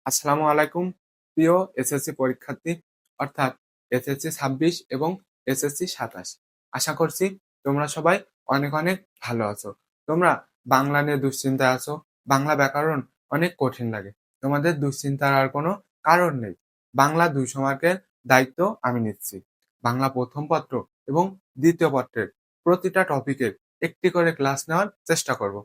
আসসালামু আলাইকুম প্রিয় এসএসসি পরীক্ষার্থী অর্থাৎ এসএসসি 26 এবং এসএসসি 27। আশা করছি তোমরা সবাই অনেক অনেক ভালো আছো। তোমরা বাংলা নিয়ে দুশ্চিন্তায় আছো। বাংলা ব্যাকরণ অনেক কঠিন লাগে। তোমাদের দুশ্চিন্তার আর কোনো কারণ নেই। বাংলা 200 মার্কের দায়িত্ব আমি নিচ্ছি। বাংলা প্রথম পত্র এবং দ্বিতীয় পত্রের প্রতিটা টপিকের একটি করে ক্লাস নেওয়ার চেষ্টা করব।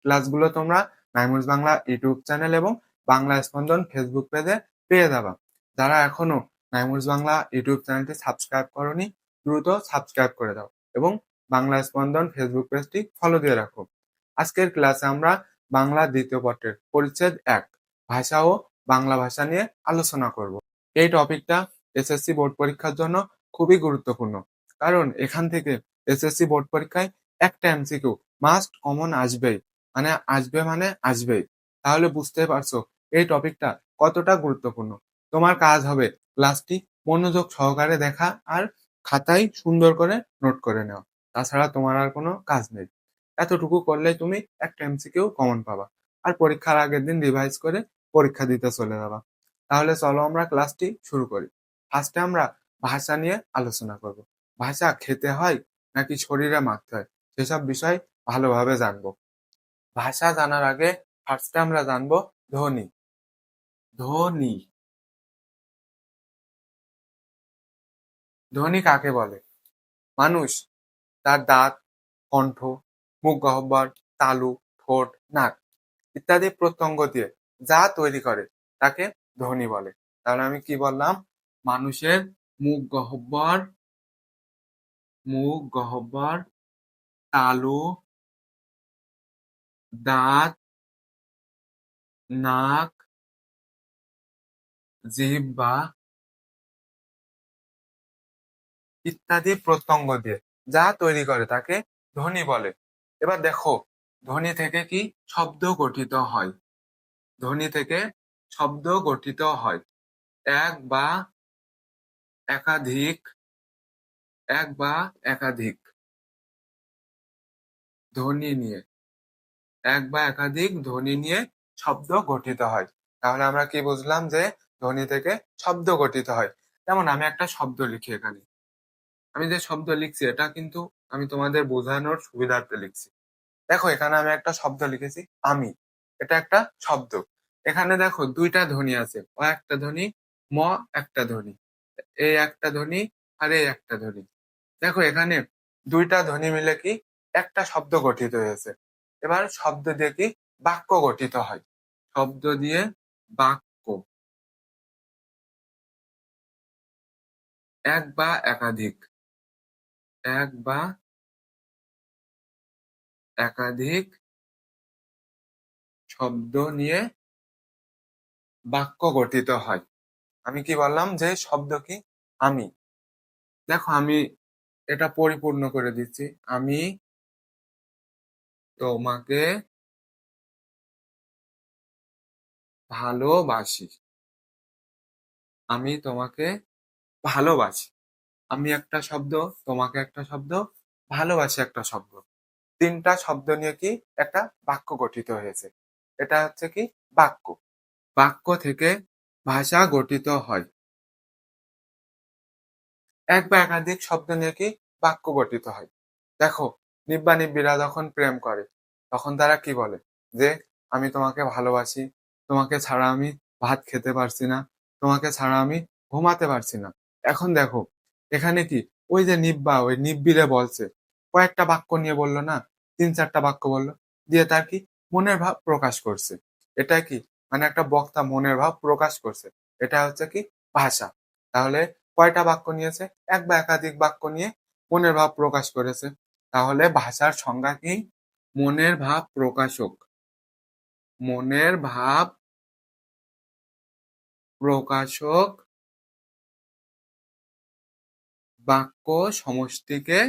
ক্লাসগুলো তোমরা নাইমুজ বাংলা ইউটিউব চ্যানেল এবং বাংলা স্পন্দন ফেসবুক পেজে পেয়ে যাবা। যারা এখনো নাইমুজ বাংলা ইউটিউব চ্যানেলটি সাবস্ক্রাইব করনি, দ্রুত সাবস্ক্রাইব করে দাও এবং বাংলা স্পন্দন ফেসবুক পেজটি ফলো দিয়ে রাখো। আজকের ক্লাসে আমরা বাংলা দ্বিতীয় পত্রের পরিচ্ছেদ 1 ভাষা ও বাংলা ভাষা নিয়ে আলোচনা করব। এই টপিকটা এসএসসি বোর্ড পরীক্ষার জন্য খুবই গুরুত্বপূর্ণ, কারণ এখান থেকে এসএসসি বোর্ড পরীক্ষায় একটা এমসিকিউ মাস্ট কমন আসবেই, মানে আসবেই। তাহলে বুঝতে পারছো এই টপিকটা কতটা গুরুত্বপূর্ণ। তোমার কাজ হবে ক্লাসটি মনোযোগ সহকারে দেখা আর খাতায় সুন্দর করে নোট করে নেওয়া। তাছাড়া তোমার আর কোনো কাজ নেই। এতটুকু করলেই তুমি একটা এমসিকিউ কমন পাবা আর পরীক্ষার আগের দিন রিভাইজ করে পরীক্ষা দিতে চলে যাবা। তাহলে চলো আমরা ক্লাসটি শুরু করি। ফার্স্টে আমরা ভাষা নিয়ে আলোচনা করব। ভাষা খেতে হয় নাকি শরীরে মাখতে হয় সেসব বিষয় ভালোভাবে জানবো। ভাষা জানার আগে ফার্স্টে আমরা জানবো ধ্বনি। ধ্বনি ধ্বনি কাকে বলে? মানুষ তার দাঁত, কণ্ঠ, মুখ গহ্বর, তালু, ঠোঁট, নাক ইত্যাদি প্রত্যঙ্গ দিয়ে যা তৈরি করে তাকে ধ্বনি বলে। তাহলে আমি কি বললাম? মানুষের মুখ গহ্বর, তালু, দাঁত, নাক, জিহ্বা ইত্যাদি প্রত্যঙ্গ দিয়ে যা তৈরি করে তাকে ধ্বনি বলে। এবার দেখো, ধ্বনি থেকে কি শব্দ গঠিত হয়? ধ্বনি থেকে শব্দ গঠিত হয় এক বা একাধিক এক বা একাধিক ধ্বনি নিয়ে ধ্বনি নিয়ে শব্দ গঠিত হয়। তাহলে আমরা কি বুঝলাম যে ধ্বনি থেকে শব্দ গঠিত হয়। যেমন আমি একটা শব্দ লিখি এখানে। আমি যে শব্দ লিখছি এটা কিন্তু আমি তোমাদের বোঝানোর সুবিধার্থে লিখছি। দেখো, এখানে আমি একটা শব্দ লিখেছি আমি। এটা একটা শব্দ। এখানে দেখো দুইটা ধ্বনি আছে, অ একটা ধ্বনি, ম একটা ধ্বনি, এই একটা ধ্বনি আর এই একটা ধ্বনি। দেখো এখানে দুইটা ধ্বনি মিলে কি একটা শব্দ গঠিত হয়েছে। এবার শব্দ দিয়ে কি বাক্য গঠিত হয়। শব্দ দিয়ে বাক্য, এক বা একাধিক এক বা একাধিক শব্দ নিয়ে বাক্য গঠিত হয়। আমি কি বললাম যে শব্দ কি আমি। দেখো আমি এটা পরিপূর্ণ করে দিচ্ছি। আমি তোমাকে ভালোবাসি। আমি তোমাকে ভালোবাসি। আমি একটা শব্দ, তোমাকে একটা শব্দ, ভালোবাসি একটা শব্দ। তিনটা শব্দ নিয়ে কি একটা বাক্য গঠিত হয়েছে। এটা হচ্ছে কি বাক্য। বাক্য থেকে ভাষা গঠিত হয়। এক বা একাধিক শব্দ নিয়ে কি বাক্য গঠিত হয়। দেখো, নিব্বা নিব্বিরা যখন প্রেম করে তখন তারা কি বলে? যে আমি তোমাকে ভালোবাসি, তোমাকে ছাড়া আমি ভাত খেতে পারছি না, তোমাকে ছাড়া আমি ঘুমাতে পারছি না। এখন দেখো এখানে কি ওই যে নিব্বা ওই নিব্বিরে বলছে, কয়েকটা বাক্য নিয়ে বললো না, 3-4টা বাক্য বললো, দিয়ে তার কি মনের ভাব প্রকাশ করছে। এটা কি একটা বক্তা মনের ভাব প্রকাশ করছে। এটা হচ্ছে কি ভাষা। তাহলে কয়টা বাক্য নিয়েছে? এক বা একাধিক বাক্য নিয়ে মনের ভাব প্রকাশ করেছে। তাহলে ভাষার সংজ্ঞা কি? মনের ভাব প্রকাশক। মনের ভাব প্রকাশক বাক্য সমষ্টিকে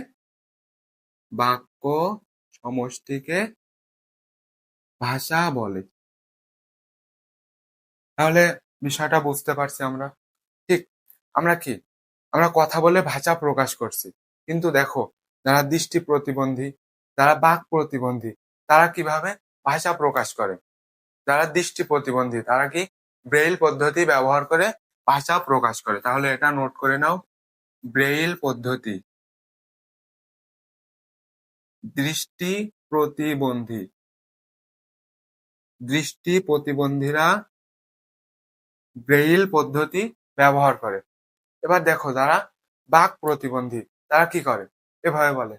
বাক্য সমষ্টিকে ভাষা বলে। তাহলে বিষয়টা বুঝতে পারছি আমরা। ঠিক, আমরা কি আমরা কথা বলে ভাষা প্রকাশ করছি। কিন্তু দেখো, যারা দৃষ্টি প্রতিবন্ধী, যারা বাক প্রতিবন্ধী, তারা কিভাবে ভাষা প্রকাশ করে? যারা দৃষ্টি প্রতিবন্ধী তারা কি ব্রেইল পদ্ধতি ব্যবহার করে ভাষা প্রকাশ করে। তাহলে এটা নোট করে নাও। ব্রেইল পদ্ধতি। দৃষ্টি প্রতিবন্ধী। দৃষ্টি প্রতিবন্ধীরা ব্রেইল পদ্ধতি ব্যবহার করে। এবার দেখো যারা বাক প্রতিবন্ধী তারা কি করে? এভাবে বলে,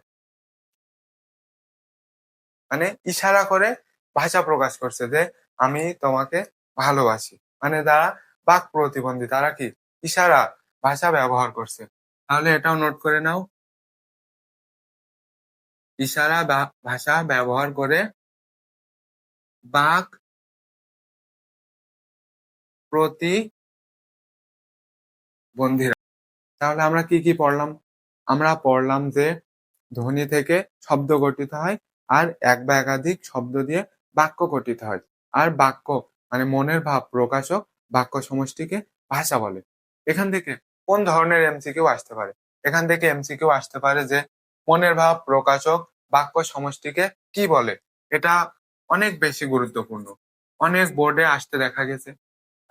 মানে ইশারা করে ভাষা প্রকাশ করছে যে আমি তোমাকে ভালোবাসি। মানে যারা বাক প্রতিবন্ধী তারা কি ইশারা ভাষা ব্যবহার করছে। তাহলে এটাও নোট করে নাও। ইশারা ভাষা ব্যবহার করে বাক প্রতিবন্ধীরা। তাহলে আমরা কি কি পড়লাম? আমরা পড়লাম যে ধ্বনি থেকে শব্দ গঠিত হয়, আর এক বা একাধিক শব্দ দিয়ে বাক্য গঠিত হয়। আর বাক্য মানে মনের ভাব প্রকাশক বাক্য সমষ্টিকে ভাষা বলে। এখান থেকে কোন ধরনের এমসিকিউ আসতে পারে? এখান থেকে এমসিকিউ আসতে পারে যে মনের ভাব প্রকাশক বাক্য সমষ্টিকে কি বলে? এটা অনেক বেশি গুরুত্বপূর্ণ, অনেক বোর্ডে আসতে দেখা গেছে।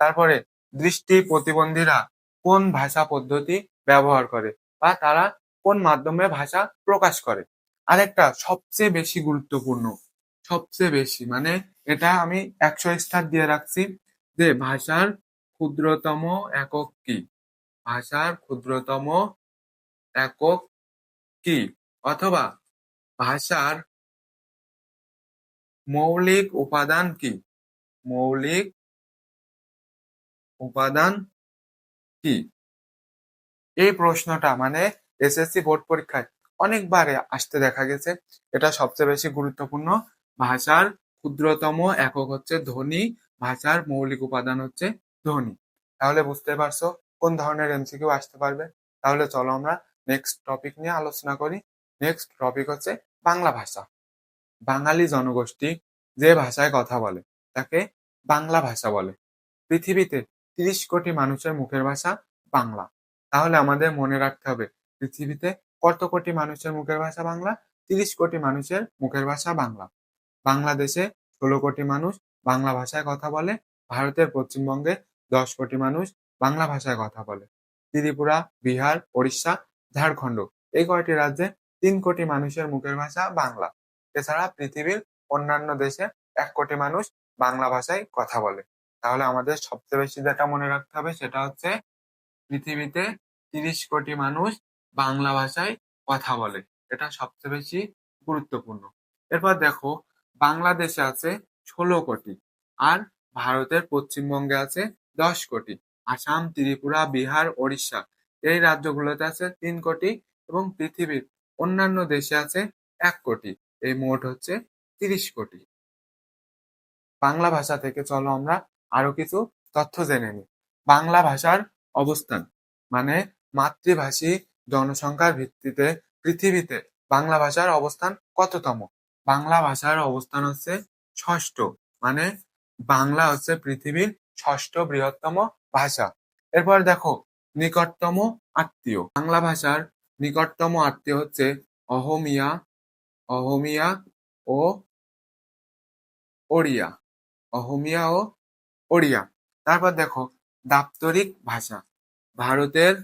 তারপরে দৃষ্টি প্রতিবন্ধীরা কোন ভাষা পদ্ধতি ব্যবহার করে বা তারা কোন মাধ্যমে ভাষা প্রকাশ করে? আরেকটা সবচেয়ে বেশি গুরুত্বপূর্ণ, সবচেয়ে বেশি মানে এটা আমি 100 স্টার দিয়ে রাখছি, যে ভাষার ক্ষুদ্রতম একক কি? ভাষার ক্ষুদ্রতম একক কি? অথবা ভাষার মৌলিক উপাদান কি? মৌলিক উপাদান কি? এই প্রশ্নটা মানে এসএসসি বোর্ড পরীক্ষায় অনেকবার আসতে দেখা গেছে। এটা সবচেয়ে বেশি গুরুত্বপূর্ণ। ভাষার ক্ষুদ্রতম একক হচ্ছে ধ্বনি, ভাষার মৌলিক উপাদান হচ্ছে ধ্বনি। তাহলে বুঝতে পারছো কোন ধরনের এমসিকিউ আসতে পারবে। তাহলে চলো আমরা নেক্সট টপিক নিয়ে আলোচনা করি। নেক্সট টপিক হচ্ছে বাংলা ভাষা। বাঙালি জনগোষ্ঠী যে ভাষায় কথা বলে তাকে বাংলা ভাষা বলে। পৃথিবীতে ৩০ কোটি মানুষের মুখের ভাষা বাংলা। তাহলে আমাদের মনে রাখতে হবে পৃথিবীতে কত কোটি মানুষের মুখের ভাষা বাংলা? ৩০ কোটি মানুষের মুখের ভাষা বাংলা। বাংলাদেশে ১৬ কোটি মানুষ বাংলা ভাষায় কথা বলে। ভারতের পশ্চিমবঙ্গে ১০ কোটি মানুষ বাংলা ভাষায় কথা বলে। ত্রিপুরা, বিহার, ওড়িশা, ঝাড়খণ্ড এই কয়টি রাজ্যে ৩ কোটি মানুষের মুখের ভাষা বাংলা। এছাড়া পৃথিবীর অন্যান্য দেশে ১ কোটি মানুষ বাংলা ভাষায় কথা বলে। তাহলে আমাদের সবচেয়ে বেশি যেটা মনে রাখতে হবে সেটা হচ্ছে পৃথিবীতে ৩০ কোটি মানুষ বাংলা ভাষায় কথা বলে। এটা সবচেয়ে বেশি গুরুত্বপূর্ণ। এরপর দেখো বাংলাদেশে আছে ১৬ কোটি, আর ভারতের পশ্চিমবঙ্গে আছে ১০ কোটি। আসাম, ত্রিপুরা, বিহার, ওড়িশা এই রাজ্যগুলোতে আছে ৩ কোটি এবং পৃথিবীর অন্যান্য দেশে আছে ১ কোটি। এই মোট হচ্ছে ৩০ কোটি। বাংলা ভাষা থেকে চলো আমরা আরো কিছু তথ্য জেনে নিই। বাংলা ভাষার অবস্থান মানে মাতৃভাষী জনসংখ্যার ভিত্তিতে পৃথিবীতে বাংলা ভাষার অবস্থান কততম? বাংলা ভাষার অবস্থান হচ্ছে ষষ্ঠ, মানে বাংলা হচ্ছে পৃথিবীর ষষ্ঠ বৃহত্তম ভাষা। এরপর দেখো নিকটতম আত্মীয়। বাংলা ভাষার নিকটতম আত্মীয় হচ্ছে অহমিয়া, অহমিয়া ও ওড়িয়া। অহমিয়া ও ওড়িয়া। তারপর দেখো দাপ্তরিক ভাষা। ভারতের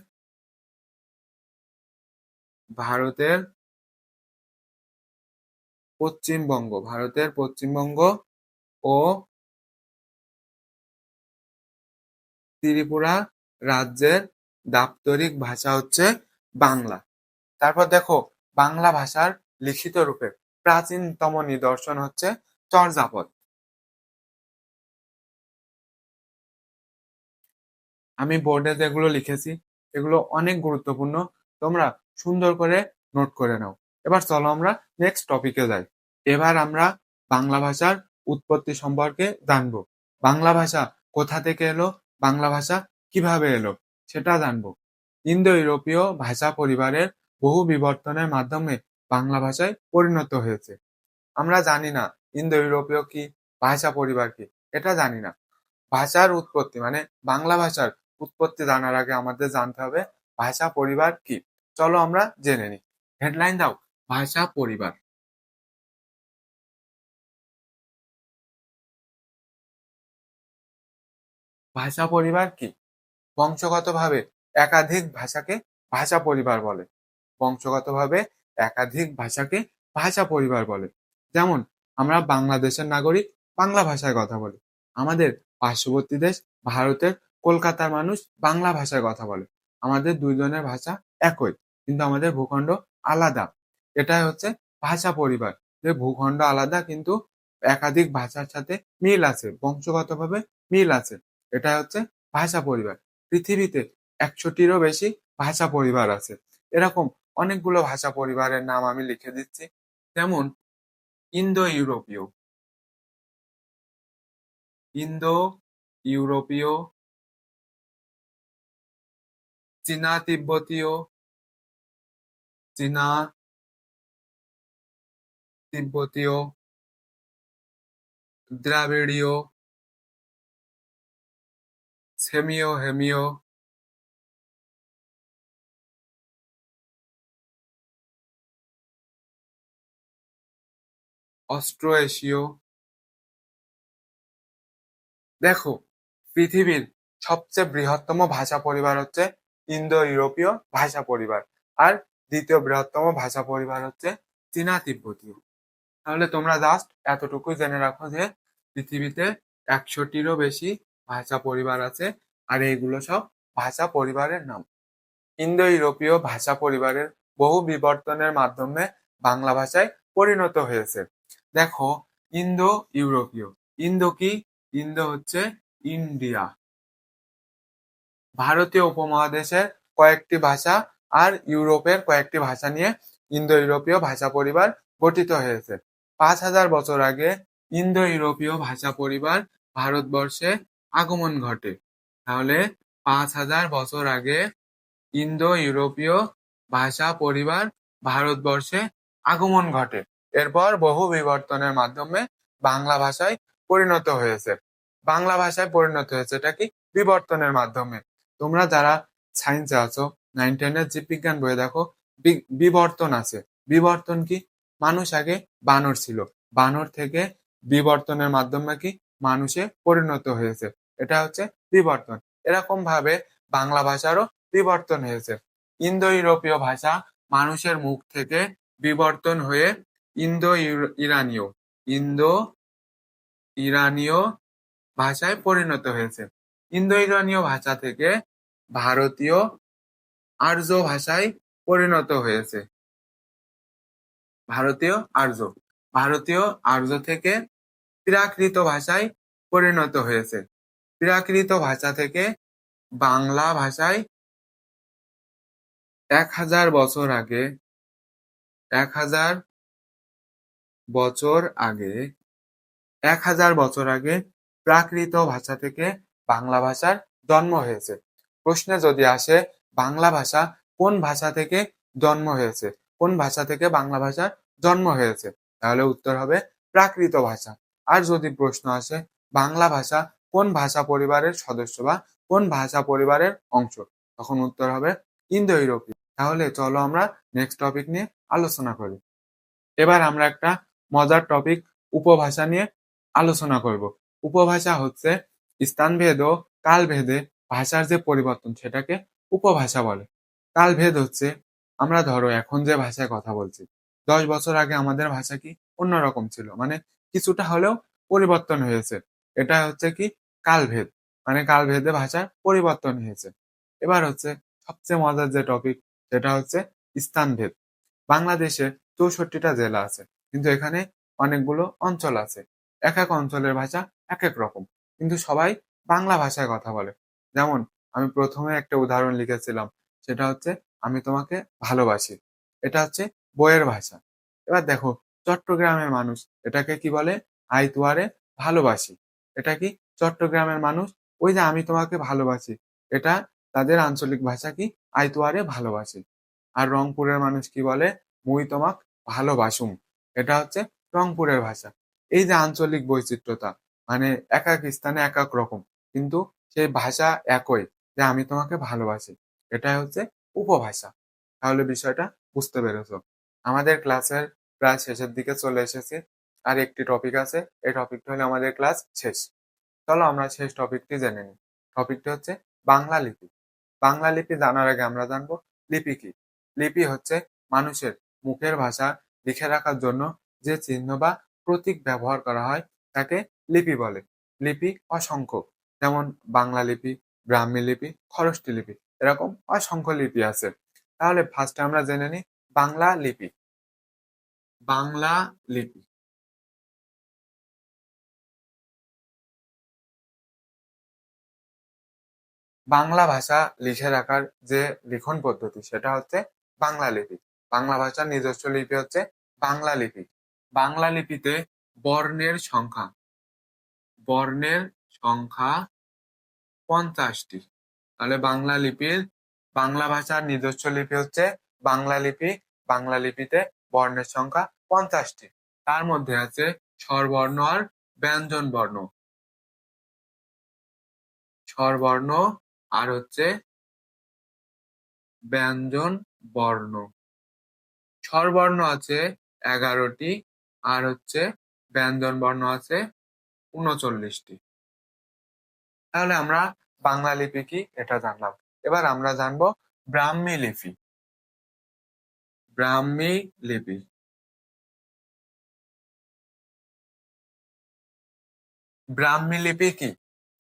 ভারতের ভারতের পশ্চিমবঙ্গ ও ত্রিপুরা রাজ্যের দাপ্তরিক ভাষা হচ্ছে বাংলা। তারপর দেখো বাংলা ভাষার লিখিত রূপের প্রাচীনতম নিদর্শন হচ্ছে চর্যাপদ। আমি বোর্ডে যেগুলো লিখেছি এগুলো অনেক গুরুত্বপূর্ণ, তোমরা সুন্দর করে নোট করে নাও। এবার চলো আমরা নেক্সট টপিকে যাই। এবার আমরা বাংলা ভাষার উৎপত্তি সম্পর্কে জানবো। বাংলা ভাষা কোথা থেকে এলো, বাংলা ভাষা কিভাবে এলো সেটা জানবো। ইন্দো ইউরোপীয় ভাষা পরিবারের বহু বিবর্তনের মাধ্যমে বাংলা ভাষায় পরিণত হয়েছে। আমরা জানি না ইন্দো ইউরোপীয় কি, ভাষা পরিবার কি, এটা জানি না। ভাষার উৎপত্তি মানে বাংলা ভাষার উৎপত্তি জানার আগে আমাদের জানতে হবে ভাষা পরিবার কি। চলো আমরা জেনে নিই। হেডলাইন দাও, ভাষা পরিবার। ভাষা পরিবার কি? বংশগতভাবে একাধিক ভাষাকে ভাষা পরিবার বলে। বংশগতভাবে একাধিক ভাষাকে ভাষা পরিবার বলে। যেমন আমরা বাংলাদেশের নাগরিক, বাংলা ভাষায় কথা বলি। আমাদের পার্শ্ববর্তী দেশ ভারতের কলকাতার মানুষ বাংলা ভাষায় কথা বলে। আমাদের দুইজনের ভাষা একই, কিন্তু আমাদের ভূখণ্ড আলাদা। এটাই হচ্ছে ভাষা পরিবার, যে ভূখণ্ড আলাদা কিন্তু একাধিক ভাষার সাথে মিল আছে, বংশগতভাবে মিল আছে। এটা হচ্ছে ভাষা পরিবার। পৃথিবীতে ১০০টিরও বেশি ভাষা পরিবার আছে। এরকম অনেকগুলো ভাষা পরিবারের নাম আমি লিখে দিচ্ছি। যেমন ইন্দো ইউরোপীয়, ইন্দো ইউরোপীয়, চীনা তিব্বতীয়, চীনা তিব্বতীয়, দ্রাবিড়ীয়, সেমীয় হেমীয়, অস্ট্রো এশীয়। দেখো, পৃথিবীর সবচেয়ে বৃহত্তম ভাষা পরিবার হচ্ছে ইন্দো ইউরোপীয় ভাষা পরিবার, আর দ্বিতীয় বৃহত্তম ভাষা পরিবার হচ্ছে চীনা তিব্বতীয়। তাহলে তোমরা জাস্ট এতটুকুই জেনে রাখো যে পৃথিবীতে ১০০টিরও বেশি ভাষা পরিবার আছে, আর এইগুলো সব ভাষা পরিবারের নাম। ইন্দো ইউরোপীয় ভাষা পরিবারের বহু বিবর্তনের মাধ্যমে বাংলা ভাষায় পরিণত হয়েছে। দেখো, ইন্দো ইউরোপীয়, ইন্দো কি? ইন্দো হচ্ছে ইন্ডিয়া। ভারতীয় উপমহাদেশের কয়েকটি ভাষা আর ইউরোপের কয়েকটি ভাষা নিয়ে ইন্দো ইউরোপীয় ভাষা পরিবার গঠিত হয়েছে। ৫,০০০ বছর আগে ইন্দো ইউরোপীয় ভাষা পরিবার ভারতবর্ষে আগমন ঘটে। তাহলে ৫,০০০ বছর আগে ইন্দো ইউরোপীয় ভাষা পরিবার ভারতবর্ষে আগমন ঘটে। এরপর বহু বিবর্তনের মাধ্যমে বাংলা ভাষায় পরিণত হয়েছে। বাংলা ভাষায় পরিণত হয়েছে এটা কি? বিবর্তনের মাধ্যমে। তোমরা যারা সায়েন্সে আছো, 9-10 এর জীববিজ্ঞান বইয়ে দেখো, বিবর্তন আছে। বিবর্তন কি? মানুষ আগে বানর ছিল, বানর থেকে বিবর্তনের মাধ্যমে কি মানুষে পরিণত হয়েছে। এটা হচ্ছে বিবর্তন। এরকম ভাবে বাংলা ভাষারও বিবর্তন হয়েছে। ইন্দো ইউরোপীয় ভাষা মানুষের মুখ থেকে বিবর্তন হয়ে ইন্দো ইরানীয়, ইন্দো ইরানীয় ভাষায় পরিণত হয়েছে। ইন্দো ইরানীয় ভাষা থেকে ভারতীয় আর্য ভাষায় পরিণত হয়েছে। ভারতীয় আর্য, ভারতীয় আর্য থেকে প্রাকৃত ভাষায় পরিণত হয়েছে। প্রাকৃত ভাষা থেকে বাংলা ভাষায় ১,০০০ বছর আগে, ১,০০০ বছর আগে, ১,০০০ বছর আগে প্রাকৃত ভাষা থেকে বাংলা ভাষার জন্ম হয়েছে। প্রশ্নে যদি আসে বাংলা ভাষা কোন ভাষা থেকে জন্ম হয়েছে, কোন ভাষা থেকে বাংলা ভাষার জন্ম হয়েছে, তাহলে উত্তর হবে প্রাকৃত ভাষা। আর যদি প্রশ্ন আসে বাংলা ভাষা কোন ভাষা পরিবারের সদস্য বা কোন ভাষা পরিবারের অংশ, তখন উত্তর হবে ইন্দো ইউরোপীয়। তাহলে চলো আমরা নেক্সট টপিক নিয়ে আলোচনা করি। এবার আমরা একটা মজার টপিক উপভাষা নিয়ে আলোচনা করব। উপভাষা হচ্ছে স্থানভেদ ও কালভেদে ভাষার যে পরিবর্তন, সেটাকে উপভাষা বলে। কালভেদ হচ্ছে, আমরা ধরো এখন যে ভাষায় কথা বলছি, ১০ বছর আগে আমাদের ভাষা কি অন্যরকম ছিল, মানে কিছুটা হলেও পরিবর্তন হয়েছে। এটা হচ্ছে কি কালভেদ, মানে কালভেদে ভাষার পরিবর্তন হয়েছে। এবার হচ্ছে সবচেয়ে মজার যে টপিক, সেটা হচ্ছে স্থানভেদ। বাংলাদেশে ৬৪টা জেলা আছে, কিন্তু এখানে অনেকগুলো অঞ্চল আছে। এক এক অঞ্চলের ভাষা এক এক রকম, কিন্তু সবাই বাংলা ভাষায় কথা বলে। যেমন আমি প্রথমে একটা উদাহরণ লিখেছিলাম, সেটা হচ্ছে আমি তোমাকে ভালোবাসি। এটা হচ্ছে বইয়ের ভাষা। এবার দেখো, চট্টগ্রামের মানুষ এটাকে কি বলে? আই তুয়ারে ভালোবাসি। এটা কি? চট্টগ্রামের মানুষ ওই যে আমি তোমাকে ভালোবাসি, এটা তাদের আঞ্চলিক ভাষা কি? আই তুয়ারে ভালোবাসি। আর রংপুরের মানুষ কি বলে? মুই তোমাক ভালোবাসুম। এটা হচ্ছে রংপুরের ভাষা। এই যে আঞ্চলিক বৈচিত্র্যতা, মানে এক এক স্থানে এক এক রকম, কিন্তু সেই ভাষা একই, যে আমি তোমাকে ভালোবাসি। এটাই হচ্ছে উপভাষা। তাহলে বিষয়টা বুঝতে পেরেছো? আমাদের ক্লাসের প্রায় শেষের দিকে চলে এসেছি, আর একটি টপিক আছে, এই টপিকটা হলে আমাদের ক্লাস শেষ। চলো আমরা শেষ টপিকটি জেনে নিই। টপিকটা হচ্ছে বাংলা লিপি। বাংলা লিপি জানার আগে আমরা জানবো লিপি কি। লিপি হচ্ছে মানুষের মুখের ভাষা লিখে রাখার জন্য যে চিহ্ন বা প্রতীক ব্যবহার করা হয় তাকে লিপি বলে। লিপি অসংখ্য, যেমন বাংলা লিপি, ব্রাহ্মী লিপি, খরষ্টি লিপি, এরকম অসংখ্য লিপি আছে। তাহলে ফার্স্টে আমরা জেনে নিই বাংলা লিপি। বাংলা লিপি বাংলা ভাষা লিখে রাখার যে লিখন পদ্ধতি সেটা হচ্ছে বাংলা লিপি। বাংলা ভাষার নিজস্ব লিপি হচ্ছে বাংলা লিপি। বাংলা লিপিতে বর্ণের সংখ্যা বর্ণের সংখ্যা 50টি। তাহলে বাংলা ভাষার নিজস্ব লিপি হচ্ছে বাংলা লিপি। বাংলা লিপিতে বর্ণের সংখ্যা 50টি। তার মধ্যে আছে স্বরবর্ণ আর ব্যঞ্জন বর্ণ। স্বরবর্ণ আর হচ্ছে ব্যঞ্জন বর্ণ। স্বরবর্ণ আছে 11টি আর হচ্ছে ব্যঞ্জন বর্ণ আছে 39টি। তাহলে আমরা বাংলা লিপি কি এটা জানলাম। এবার আমরা জানবো ব্রাহ্মী লিপি। ব্রাহ্মী লিপি ব্রাহ্মী লিপি কি?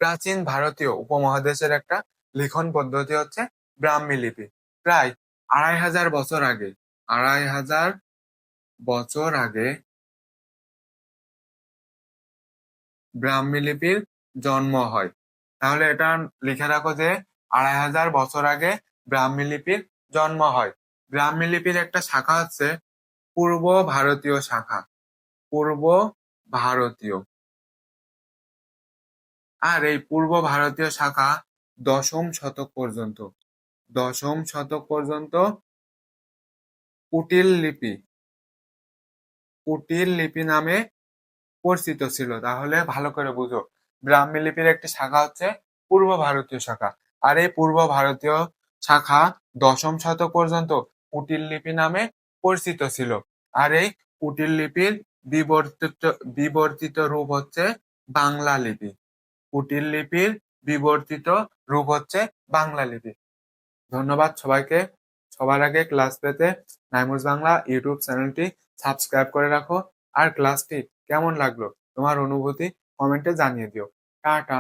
প্রাচীন ভারতীয় উপমহাদেশের একটা লিখন পদ্ধতি হচ্ছে ব্রাহ্মী লিপি। প্রায় 2500 বছর আগে 2500 বছর আগে ব্রাহ্মী লিপির জন্ম হয়। তাহলে এটা লিখে রাখো যে 2500 বছর আগে ব্রাহ্মী লিপির জন্ম হয়। ব্রাহ্মী লিপির একটা শাখা হচ্ছে পূর্ব ভারতীয় শাখা। পূর্ব ভারতীয়। আর এই পূর্ব ভারতীয় শাখা দশম শতক পর্যন্ত দশম শতক পর্যন্ত কুটিল লিপি কুটিল লিপি নামে পরিচিত ছিল। তাহলে ভালো করে বুঝো, ব্রাহ্মী লিপির একটি শাখা হচ্ছে পূর্ব ভারতীয় শাখা। আর এই পূর্ব ভারতীয় শাখা দশম শতক পর্যন্ত কুটিল লিপি নামে পরিচিত ছিল। আর এই কুটিল লিপির বিবর্তিত বিবর্তিত রূপ হচ্ছে বাংলা লিপি। কুটিল লিপির বিবর্তিত রূপ হচ্ছে বাংলা লিপি। ধন্যবাদ সবাইকে। সবার আগে ক্লাস পেতে নাইমুস বাংলা ইউটিউব চ্যানেলটি সাবস্ক্রাইব করে রাখো। আর ক্লাসটি কেমন লাগলো তোমার অনুভূতি কমেন্টে জানিয়ে দিও। টাটা।